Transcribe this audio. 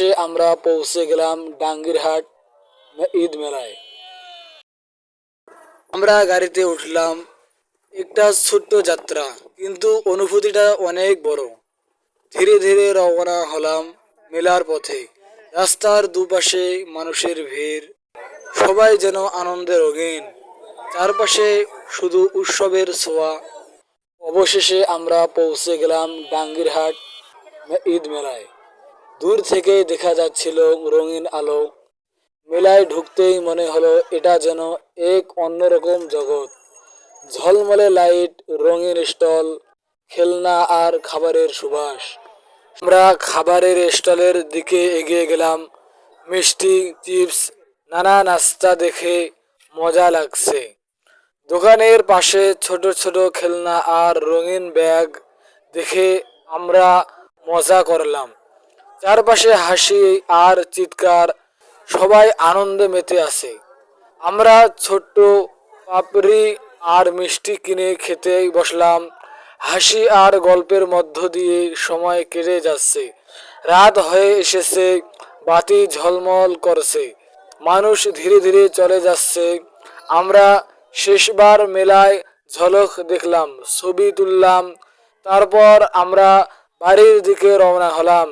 আমরা পৌঁছে গেলাম ডাঙ্গিরহাট ঈদ মেলায়। আমরা গাড়িতে উঠলাম, একটা ছোট্ট যাত্রা, কিন্তু অনুভূতিটা অনেক বড়। ধীরে ধীরে রওনা হলাম মেলার পথে। রাস্তার দুপাশে মানুষের ভিড়, সবাই যেন আনন্দে রঙিন, চারপাশে শুধু উৎসবের ছোঁয়া। অবশেষে আমরা পৌঁছে গেলাম ডাঙ্গিরহাট ঈদ মেলায়। দূর থেকে দেখা যাচ্ছিল রঙিন আলো। মেলায় ঢুকতেই মনে হলো এটা যেন এক অন্যরকম জগৎ। ঝলমলে লাইট, রঙিন স্টল, খেলনা আর খাবারের সুবাস। আমরা খাবারের স্টলের দিকে এগিয়ে গেলাম। মিষ্টি, চিপস, নানা নাস্তা দেখে মজা লাগছে। দোকানের পাশে ছোট ছোট খেলনা আর রঙিন ব্যাগ দেখে আমরা মজা করলাম। চারপাশে হাসি আর চিৎকার, সবাই আনন্দে মেতে আছে। আমরা ছোট্ট পাপড়ি আর মিষ্টি কিনে খেতে বসলাম। হাসি আর গল্পের মধ্য দিয়ে সময় কেটে যাচ্ছে। রাত হয়ে এসেছে, বাতি ঝলমল করছে, মানুষ ধীরে ধীরে চলে যাচ্ছে। আমরা শেষবার মেলায় ঝলক দেখলাম, ছবি তুললাম, তারপর আমরা বাড়ির দিকে রওনা হলাম।